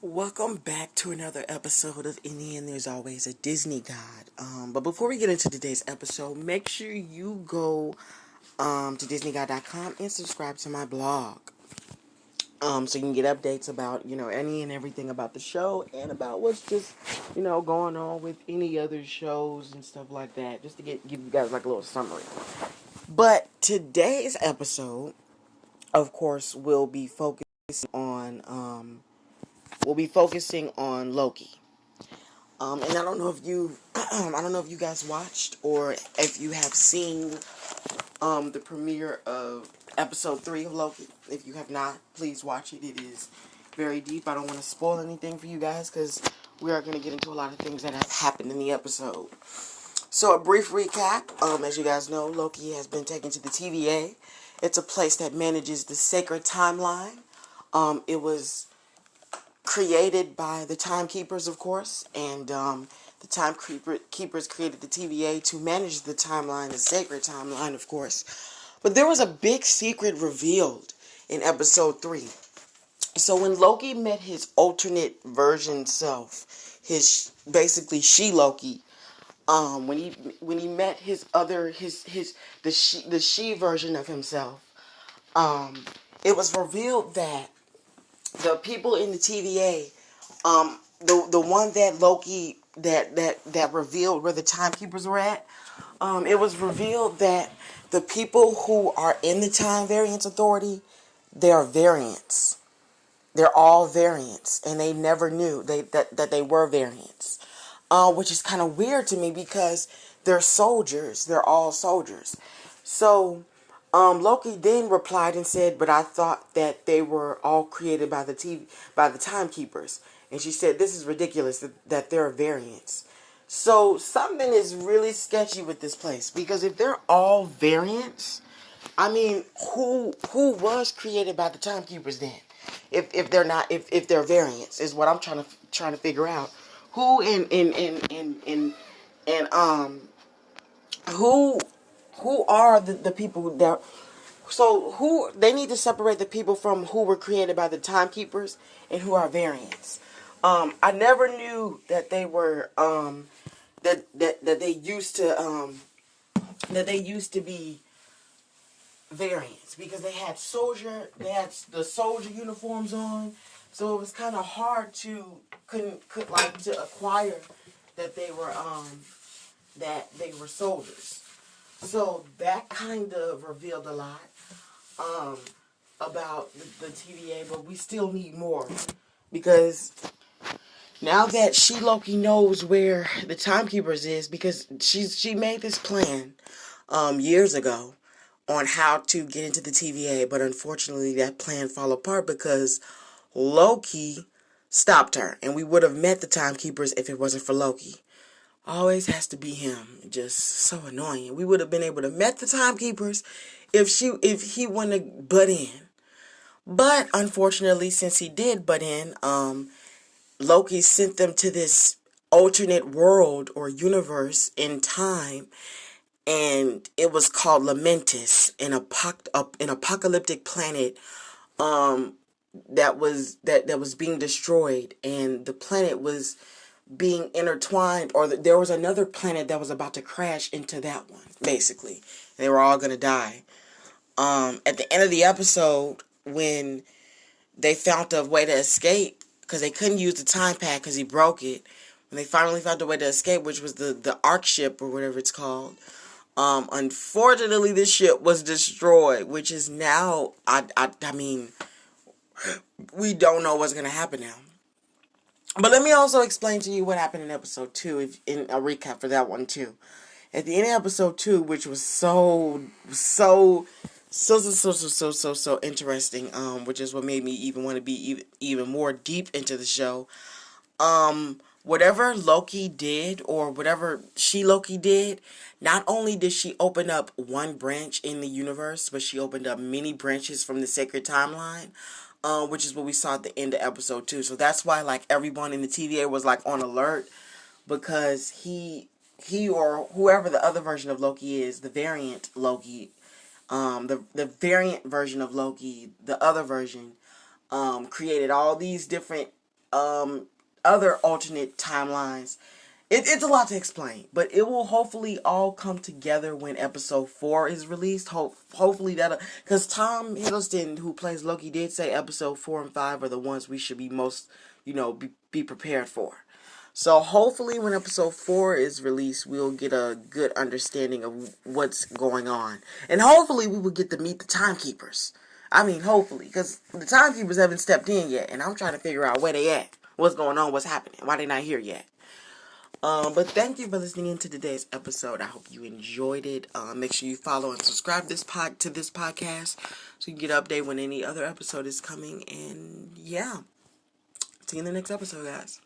Welcome back to another episode of In the End There's Always a Disney God. But before we get into today's episode, make sure you go to DisneyGod.com and subscribe to my blog. So you can get updates about, any and everything about the show and about what's just, going on with any other shows and stuff like that. Just to give you guys like a little summary. But today's episode, of course, will be focusing on Loki. And I don't know if you, I don't know if you guys watched or if you have seen the premiere of episode 3 of Loki. If you have not, please watch it. It is very deep. I don't want to spoil anything for you guys because we are going to get into a lot of things that have happened in the episode. So a brief recap. As you guys know, Loki has been taken to the TVA. It's a place that manages the sacred timeline. It was created by the timekeepers, of course, and the timekeepers created the TVA to manage the timeline, the sacred timeline, of course. But there was a big secret revealed in episode 3. So when Loki met his alternate version self, his basically She-Loki, when he met his other the she version of himself, it was revealed that the people in the TVA, the one that Loki that revealed where the timekeepers were at, it was revealed that the people who are in the Time Variance Authority, they are variants. They're all variants, and they never knew that they were variants, which is kind of weird to me because they're soldiers. They're all soldiers. So Loki then replied and said, "But I thought that they were all created by the timekeepers." And she said, "This is ridiculous that there are variants." So something is really sketchy with this place because if they're all variants, I mean, who was created by the timekeepers then? If they're not, if they're variants is what I'm trying to figure out. Who and who are the people that, so who, they need to separate the people from who were created by the timekeepers and who are variants. I never knew that they were that they used to be variants because they had the soldier uniforms on, so it was kind of hard to to acquire that they were soldiers. So that kind of revealed a lot about the TVA, but we still need more because now that She-Loki knows where the timekeepers is, because she made this plan years ago on how to get into the TVA, but unfortunately that plan fell apart because Loki stopped her, and we would have met the timekeepers if it wasn't for Loki. Always has to be him. Just so annoying. We would have been able to met the timekeepers if he wouldn't have butt in. But unfortunately, since he did butt in, Loki sent them to this alternate world or universe in time, and it was called Lamentis, an apocalyptic planet that was being destroyed, and the planet was being intertwined, or there was another planet that was about to crash into that one, basically. They were all going to die. At the end of the episode, when they found a way to escape, because they couldn't use the time pad because he broke it, when they finally found a way to escape, which was the Ark ship, or whatever it's called, unfortunately, this ship was destroyed, which is now, I mean, we don't know what's going to happen now. But let me also explain to you what happened in episode 2, in a recap for that one too. At the end of episode 2, which was so interesting, which is what made me even want to be even more deep into the show. Whatever Loki did, or whatever She-Loki did, not only did she open up one branch in the universe, but she opened up many branches from the sacred timeline, which is what we saw at the end of episode 2. So that's why, like, everyone in the TVA was, like, on alert, because he or whoever the other version of Loki is, the variant Loki, the variant version of Loki, the other version, created all these different other alternate timelines. It's a lot to explain, but it will hopefully all come together when episode 4 is released. Hopefully that'll, because Tom Hiddleston, who plays Loki, did say episode 4 and 5 are the ones we should be most, be prepared for. So hopefully when episode 4 is released, we'll get a good understanding of what's going on. And hopefully we will get to meet the timekeepers. I mean, hopefully, because the timekeepers haven't stepped in yet, and I'm trying to figure out where they at, what's going on, what's happening, why they not here yet. But thank you for listening in to today's episode. I hope you enjoyed it. Make sure you follow and subscribe to this podcast so you can get an update when any other episode is coming. And yeah, see you in the next episode, guys.